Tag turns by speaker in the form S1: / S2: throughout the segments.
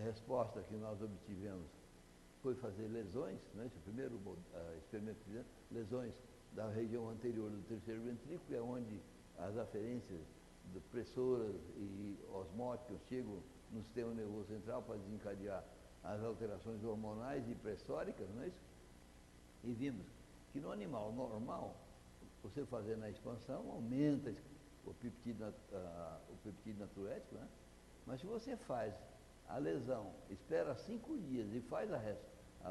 S1: resposta que nós obtivemos foi fazer lesões, né? Esse primeiro experimento que fizemos, lesões da região anterior do terceiro ventrículo, é onde as aferências pressoras e osmóticas chegam no sistema nervoso central para desencadear as alterações hormonais e pressóricas, não é isso? E vimos que no animal normal, você fazendo a expansão, aumenta o peptídeo natriurético, né? Mas se você faz a lesão, espera 5 dias e faz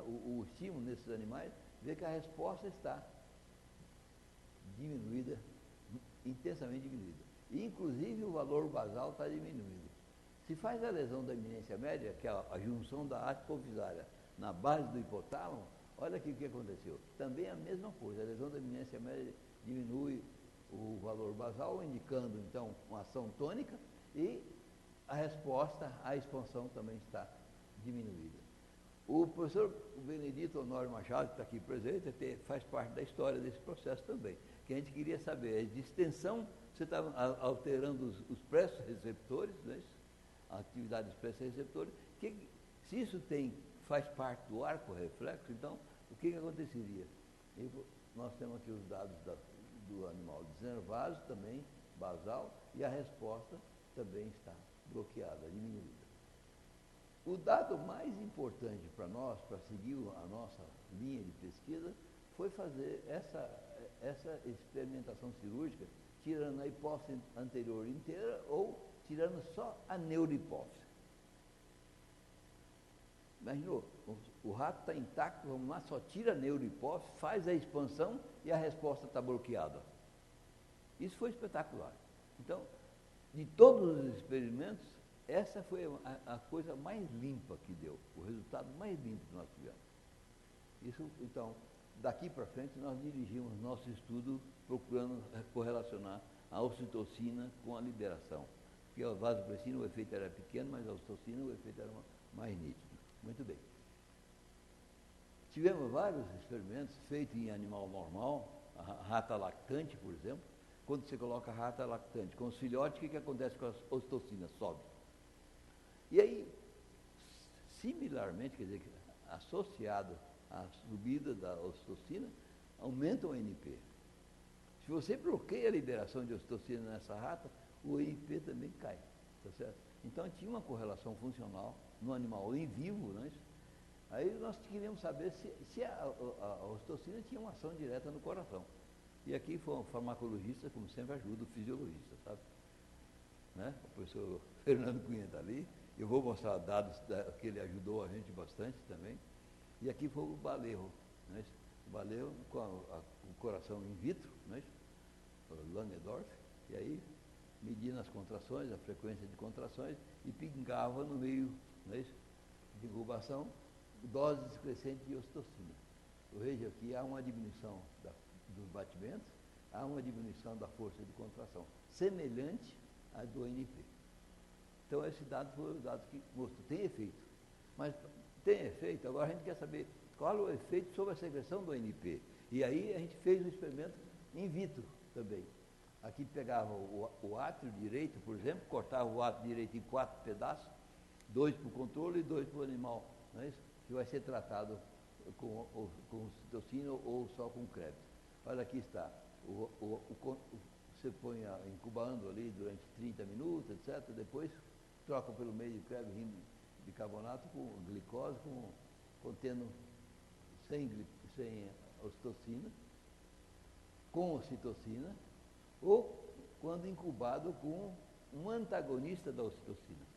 S1: o estímulo nesses animais, vê que a resposta está diminuída, intensamente diminuída. E, inclusive, o valor basal está diminuído. Se faz a lesão da eminência média, que é a junção da arte hipofisária na base do hipotálamo, olha aqui o que aconteceu. Também é a mesma coisa, a lesão da eminência média diminui o valor basal, indicando, então, uma ação tônica, e a resposta à expansão também está diminuída. O professor Benedito Honório Machado, que está aqui presente, faz parte da história desse processo também, que a gente queria saber, de extensão, você estava alterando os pré-receptores, né? A atividade dos pré-receptores, se isso faz parte do arco reflexo, então, o que aconteceria? Nós temos aqui os dados do animal deservado, também basal, e a resposta também está bloqueada, diminuída. O dado mais importante para nós, para seguir a nossa linha de pesquisa, foi fazer essa experimentação cirúrgica, tirando a hipófise anterior inteira ou tirando só a neurohipófise. Imaginou? O rato está intacto, vamos lá, só tira a neurohipófise, faz a expansão e a resposta está bloqueada. Isso foi espetacular. Então, de todos os experimentos, essa foi a coisa mais limpa que deu, o resultado mais limpo que nós tivemos. Isso, então, daqui para frente, nós dirigimos nosso estudo procurando correlacionar a ocitocina com a liberação. Porque a vasopressina, o efeito era pequeno, mas a ocitocina, o efeito era mais nítido. Muito bem. Tivemos vários experimentos feitos em animal normal, a rata lactante, por exemplo. Quando você coloca a rata lactante com os filhotes, o que acontece com a ocitocina? Sobe. E aí, similarmente, quer dizer, associado à subida da ocitocina, aumenta o NP. Se você bloqueia a liberação de ocitocina nessa rata, o NP também cai. Tá certo? Então, tinha uma correlação funcional no animal em vivo, né? Aí nós queríamos saber se a ocitocina tinha uma ação direta no coração. E aqui foi um farmacologista, como sempre, ajuda o fisiologista, sabe? Né? O professor Fernando Cunha está ali. Eu vou mostrar dados que ele ajudou a gente bastante também. E aqui foi o Balerro. Né? O Balerro com o coração in vitro, né? O Langendorf. E aí, medindo as contrações, a frequência de contrações, e pingava no meio, né, de incubação, doses crescentes de ocitocina. Veja que há uma diminuição dos batimentos, há uma diminuição da força de contração, semelhante à do NP. Então, esse dado foi o dado que mostrou, tem efeito. Mas tem efeito, agora a gente quer saber qual é o efeito sobre a secreção do NP. E aí a gente fez um experimento in vitro também. Aqui pegava o átrio direito, por exemplo, cortava o átrio direito em 4 pedaços, 2 para o controle e 2 para o animal, não é isso? Que vai ser tratado com ocitocina ou só com CREB. Olha, aqui está. Você põe incubando ali durante 30 minutos, etc. Depois troca pelo meio de CREB bicarbonato com glicose, contendo sem ocitocina, com ocitocina, ou quando incubado com um antagonista da ocitocina.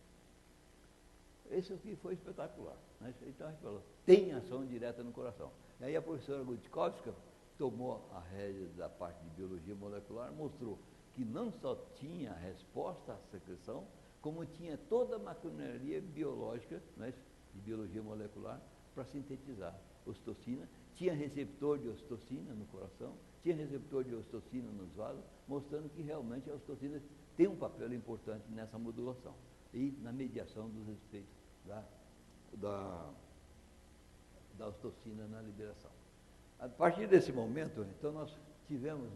S1: Esse aqui foi espetacular. Né? Então a gente falou, tem ação direta no coração. E aí a professora Gutkovska tomou a rédea da parte de biologia molecular, mostrou que não só tinha resposta à secreção, como tinha toda a maquinaria biológica, né, de biologia molecular para sintetizar ocitocina, tinha receptor de ocitocina no coração, tinha receptor de ocitocina nos vasos, mostrando que realmente a ocitocina tem um papel importante nessa modulação e na mediação dos efeitos da ocitocina na liberação. A partir desse momento, então, nós tivemos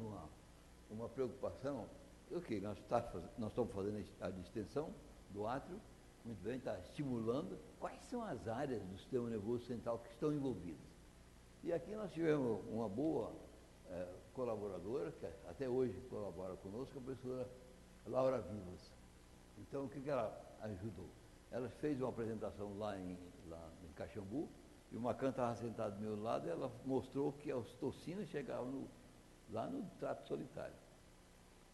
S1: uma preocupação, ok, nós estamos fazendo a distensão do átrio, Muito bem, está estimulando. Quais são as áreas do sistema nervoso central que estão envolvidas? E aqui nós tivemos uma boa colaboradora, que até hoje colabora conosco, a professora Laura Vivas. Então, o que ela ajudou? Ela fez uma apresentação lá em Caxambu, e o Macan estava sentado do meu lado, e ela mostrou que as toxinas chegavam lá no trato solitário.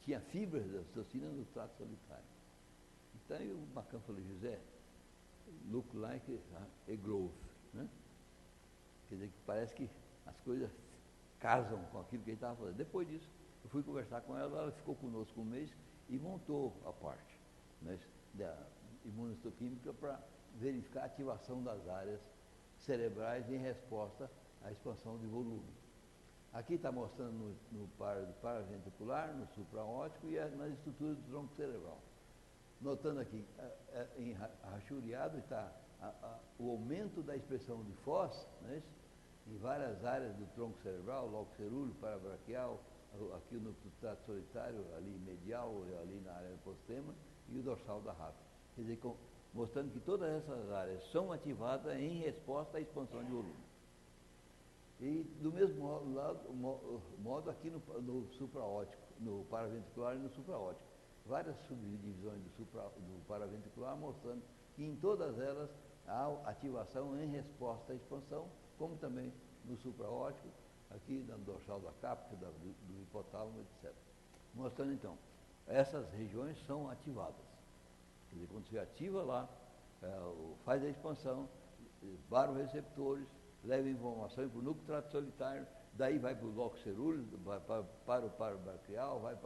S1: Tinha fibras das toxinas no trato solitário. Então, o Macan falou: José, look like a growth, né? Quer dizer, que parece que as coisas casam com aquilo que ele estava fazendo. Depois disso, eu fui conversar com ela, ela ficou conosco um mês e montou a parte, né, da imunohistoquímica para verificar a ativação das áreas cerebrais em resposta à expansão de volume. Aqui está mostrando no paraventricular, no supraóptico e nas estruturas do tronco cerebral. Notando aqui, em rachuriado está o aumento da expressão de Foz, né, em várias áreas do tronco cerebral, lóbulo cerúleo, parabraquial, aqui no trato solitário, ali medial, ali na área do postema, e o dorsal da rápida. Quer dizer, mostrando que todas essas áreas são ativadas em resposta à expansão de volume. E do mesmo modo aqui no supraóptico, no paraventricular e no supraóptico. Várias subdivisões do paraventricular mostrando que em todas elas há ativação em resposta à expansão, como também no supraóptico, aqui no dorsal da cápsula, do hipotálamo, etc. Mostrando então, essas regiões são ativadas. Quer dizer, quando você ativa lá, faz a expansão, baroreceptores, leva informação para o núcleo trato solitário, daí vai para o lóbulo cerúleo, vai para o parabraquial, vai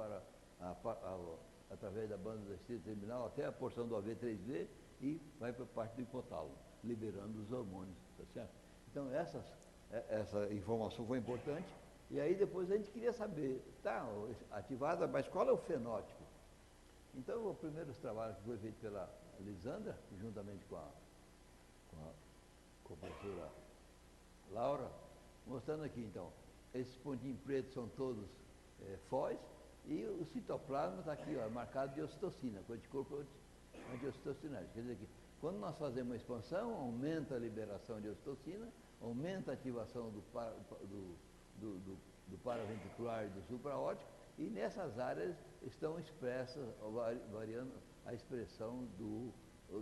S1: através da banda da estrela terminal até a porção do AV3V e vai para a parte do hipotálamo, liberando os hormônios, tá certo? Então essa informação foi importante, e aí depois a gente queria saber, tá ativada, mas qual é o fenótipo? Então o primeiro trabalho que foi feito pela Lisandra, juntamente com a professora Laura, mostrando aqui então, esses pontinhos pretos são todos Foz, e o citoplasma está aqui, ó, marcado de ocitocina, com anticorpo antiocitocinais. Quer dizer que quando nós fazemos uma expansão, aumenta a liberação de ocitocina, aumenta a ativação do paraventricular e do supraóptico, e nessas áreas estão expressas, variando a expressão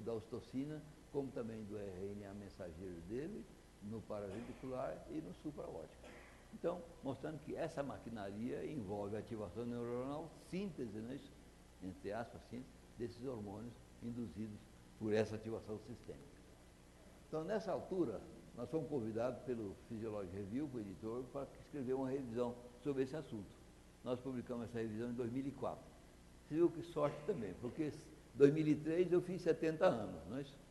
S1: da ocitocina, como também do RNA mensageiro dele, no paraventricular e no supraóptico. Então, mostrando que essa maquinaria envolve a ativação neuronal, síntese, né, entre aspas, síntese, desses hormônios induzidos por essa ativação sistêmica. Então, nessa altura, nós fomos convidados pelo Physiologic Review, o editor, para escrever uma revisão sobre esse assunto. Nós publicamos essa revisão em 2004. Você viu que sorte também, porque em 2003 eu fiz 70 anos, não é isso?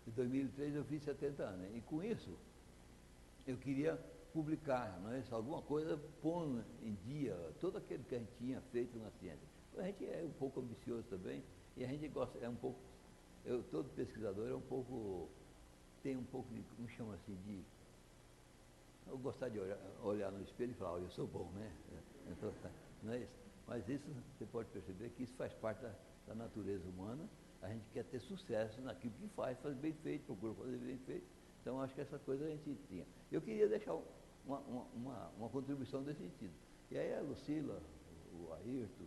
S1: Em 2003 eu fiz 70 anos. E com isso, eu queria publicar, não é? Alguma coisa pondo em dia todo aquilo que a gente tinha feito na ciência. A gente é um pouco ambicioso também, e a gente gosta, todo pesquisador é um pouco, tem um pouco de, como chama assim, eu gostar de olhar no espelho e falar, eu sou bom, né? Então, não é isso? Mas isso, você pode perceber que isso faz parte da natureza humana. A gente quer ter sucesso naquilo que faz bem feito, procura fazer bem feito. Então, acho que essa coisa a gente tinha. Eu queria deixar uma contribuição nesse sentido. E aí a Lucila, o Ayrton,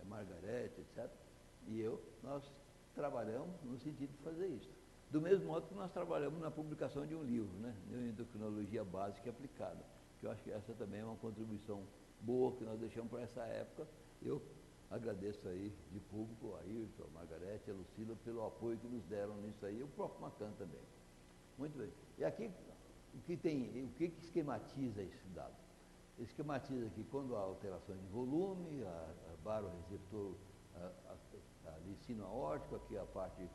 S1: a Margarete, etc., e nós trabalhamos no sentido de fazer isso. Do mesmo modo que nós trabalhamos na publicação de um livro, né? Neuroendocrinologia Básica e Aplicada, que eu acho que essa também é uma contribuição boa que nós deixamos para essa época. Eu agradeço aí de público a Ayrton, a Margarete, a Lucila, pelo apoio que nos deram nisso aí, e o próprio Macan também. Muito bem. E aqui, o que esquematiza esse dado? Esquematiza que quando há alterações de volume, a baroreceptor ali sino-aórtico, aqui a parte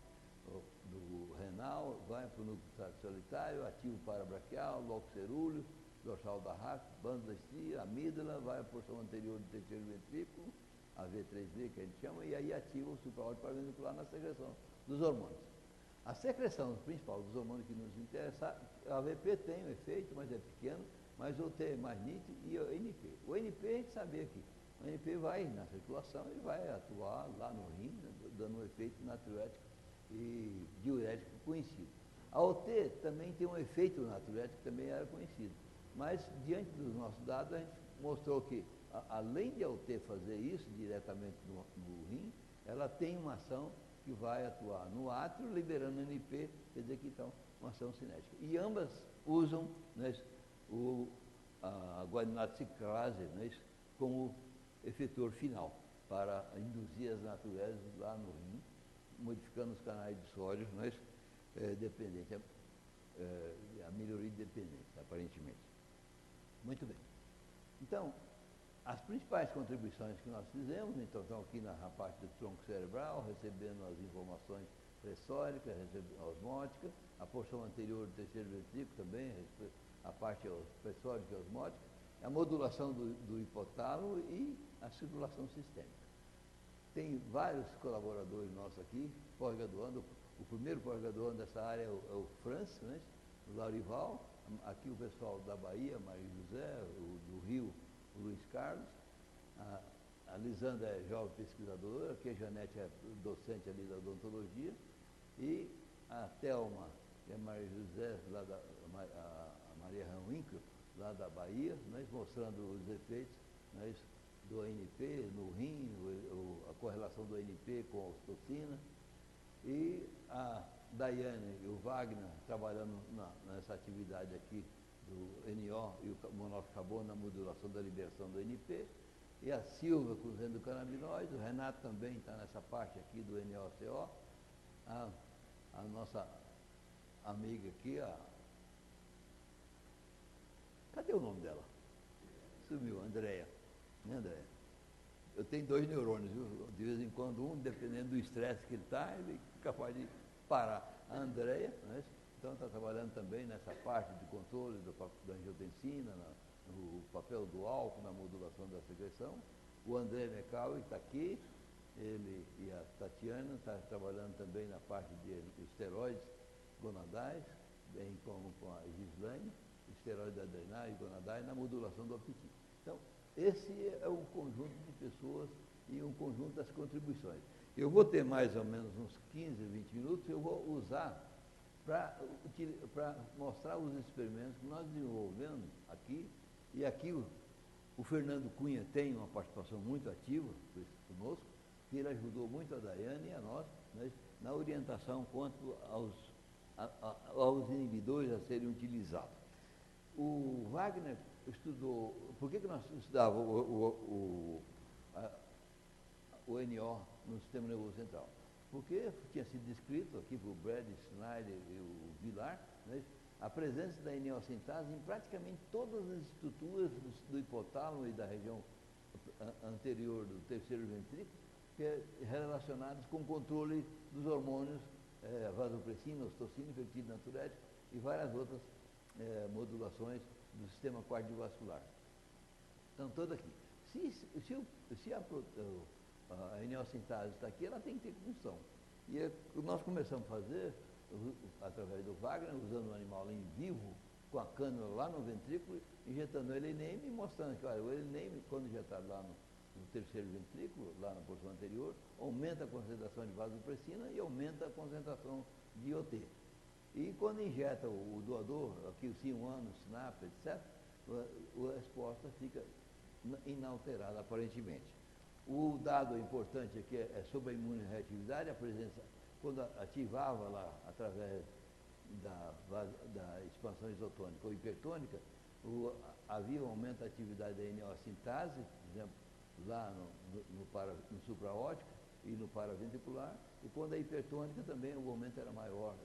S1: do renal, vai para o núcleo solitário, ativa o parabraquial, lóbulo cerúleo, dorsal da rápida, banda da estria, amígdala, vai à porção anterior do terceiro ventrículo, a V3V que a gente chama, e aí ativa o supraórtico paraventricular na secreção dos hormônios. A secreção principal dos hormônios que nos interessa, a AVP tem um efeito, mas é pequeno, mas o T é mais nítido, e o NP. O NP a gente sabia que o NP vai na circulação e vai atuar lá no rim, dando um efeito natriurético e diurético conhecido. A OT também tem um efeito natriurético que também era conhecido. Mas, diante dos nossos dados, a gente mostrou que, além de a OT fazer isso diretamente no rim, ela tem uma ação que vai atuar no átrio, liberando NP, quer dizer que então, uma ação cinética. E ambas usam, né, a guanidinato ciclase, né, como efetor final, para induzir as natureses lá no rim, modificando os canais de sódio, né, dependente, a melhoria de dependência, aparentemente. Muito bem. Então, as principais contribuições que nós fizemos, então, estão aqui na parte do tronco cerebral, recebendo as informações pressóricas, osmóticas, a porção anterior do terceiro ventrículo também, a parte pressórica e osmótica, a modulação do hipotálamo e a circulação sistêmica. Tem vários colaboradores nossos aqui, pós-graduando. O primeiro pós-graduando dessa área é o Francis, né? O Laurival, aqui o pessoal da Bahia, Maria José, do Rio, o Luiz Carlos, a Lisandra é jovem pesquisadora, aqui a Janete é docente ali da odontologia, e a Thelma, que é Maria José, lá a Maria Ranwinkel, lá da Bahia, nós mostrando os efeitos, nós, do ANP no rim, a correlação do ANP com a ocitocina, e a Daiane e o Wagner trabalhando nessa atividade aqui do NO e o monóxido de carbono na modulação da liberação do NP, e a Silva com os endocannabinoides, o Renato também está nessa parte aqui do NOCO, a nossa amiga aqui, cadê o nome dela? Sumiu, Andréia. Né, Andréia? Eu tenho 2 neurônios, viu? De vez em quando dependendo do estresse que ele está, ele é capaz de parar. A Andréia, né? Então está trabalhando também nessa parte de controle da angiotensina, no papel do álcool, na modulação da secreção. O André Mecal está aqui, ele e a Tatiana estão trabalhando também na parte de esteroides gonadais, bem como com a Gislaine, esteroide adrenal e gonadais, na modulação do apetite. Então, esse é um conjunto de pessoas e um conjunto das contribuições. Eu vou ter mais ou menos uns 15, 20 minutos, eu vou usar para mostrar os experimentos que nós desenvolvemos aqui, e aqui o Fernando Cunha tem uma participação muito ativa conosco, que ele ajudou muito a Daiane e a nós, né, na orientação quanto aos inibidores a serem utilizados. O Wagner estudou, por que nós estudávamos o NO no sistema nervoso central? Porque tinha sido descrito aqui por Brad Snyder e o Vilar, né, a presença da eneocintase em praticamente todas as estruturas do hipotálamo e da região anterior do terceiro ventrículo, que é relacionadas com o controle dos hormônios vasopressina, ocitocina, peptídeo natriurético e várias outras modulações do sistema cardiovascular. Então, toda aqui. Se a eneocintase está aqui, ela tem que ter função. E nós começamos a fazer, através do Wagner, usando um animal em vivo, com a cânula lá no ventrículo, injetando o LNM e mostrando que, olha, o LNM, quando injetado lá no terceiro ventrículo, lá na porção anterior, aumenta a concentração de vasopressina e aumenta a concentração de IOT. E quando injeta o doador, aqui o SIM1, o SNAP, etc., a resposta fica inalterada, aparentemente. O dado importante aqui é sobre a imunoreatividade, a presença, quando ativava lá, através da expansão isotônica ou hipertônica, havia um aumento da atividade da eneocintase, por exemplo, lá no supraótico e no paraventricular, e quando a hipertônica também o aumento era maior.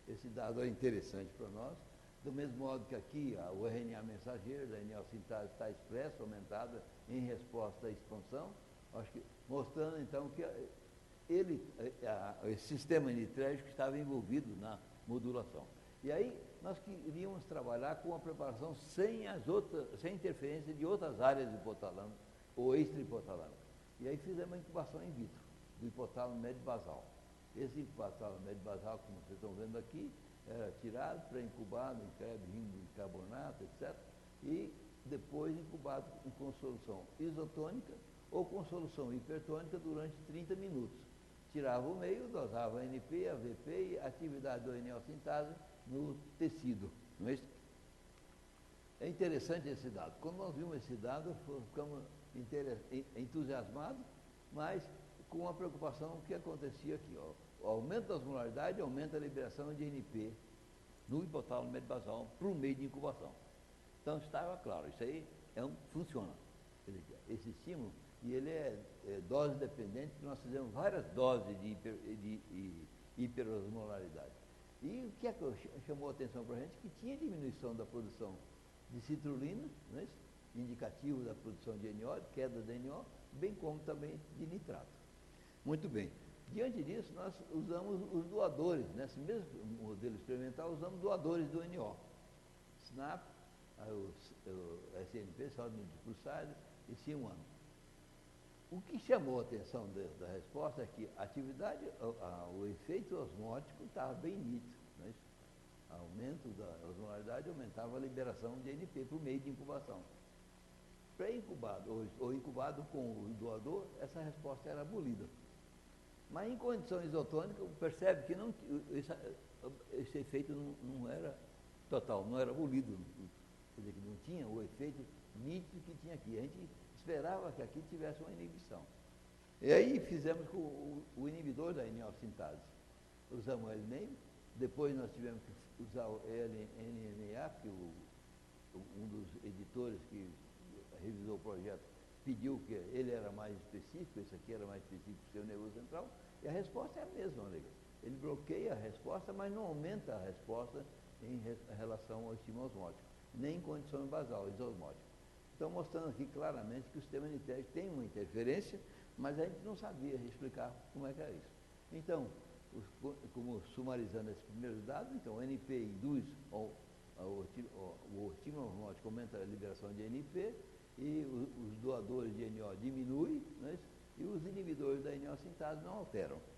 S1: Esse dado é interessante para nós, do mesmo modo que aqui o RNA mensageiro da eneocintase está expresso, aumentada em resposta à expansão, acho que mostrando então que esse sistema nitrégico estava envolvido na modulação. E aí nós queríamos trabalhar com a preparação sem interferência de outras áreas do hipotálamo ou extra-hipotálamo. E aí fizemos uma incubação in vitro do hipotálamo médio basal. Esse hipotálamo médio basal, como vocês estão vendo aqui, era tirado, pré-incubado em bicarbonato, etc. E depois incubado com solução isotônica ou com solução hipertônica durante 30 minutos. Tirava o meio, dosava a NP, a VP e a atividade do NO sintase no tecido. Não é isso? É interessante esse dado. Quando nós vimos esse dado, ficamos entusiasmados, mas com uma preocupação que acontecia aqui. Ó. O aumento da osmolaridade aumenta a liberação de NP no hipotálamo médio basal para o meio de incubação. Então estava claro, isso aí funciona. Quer dizer, esse estímulo, e ele é dose dependente, nós fizemos várias doses de hiperosmolaridade. E o que é que chamou a atenção para a gente? Que tinha diminuição da produção de citrulina, não é isso? Indicativo da produção de NO, queda de NO, bem como também de nitrato. Muito bem. Diante disso, nós usamos os doadores, nesse mesmo modelo experimental, usamos doadores do NO. SNAP, o SNP, Sódio Nitrossádio e C1. O que chamou a atenção da resposta é que a atividade, o efeito osmótico estava bem nítido. Não é isso? Aumento da osmolaridade aumentava a liberação de NP para o meio de incubação. Pré-incubado ou incubado com o doador, essa resposta era abolida. Mas em condição isotônica, percebe que esse efeito não era total, não era abolido. Quer dizer, que não tinha o efeito nítido que tinha aqui. A gente esperava que aqui tivesse uma inibição. E aí fizemos com o inibidor da NO-sintase. Usamos o LNAME, depois nós tivemos que usar o LNMA, que um dos editores que revisou o projeto pediu que ele era mais específico, esse aqui era mais específico do seu nervoso central, e a resposta é a mesma, amiga. Ele bloqueia a resposta, mas não aumenta a resposta em relação ao estímulo osmótico, nem em condições basal, isosmótico. Então, mostrando aqui claramente que o sistema NTEG tem uma interferência, mas a gente não sabia explicar como é que era isso. Então, como sumarizando esses primeiros dados, então, o NP induz o estímulo osmótico, aumenta a liberação de NP, e os doadores de NO diminuem, né, e os inibidores da NO-sintase não alteram.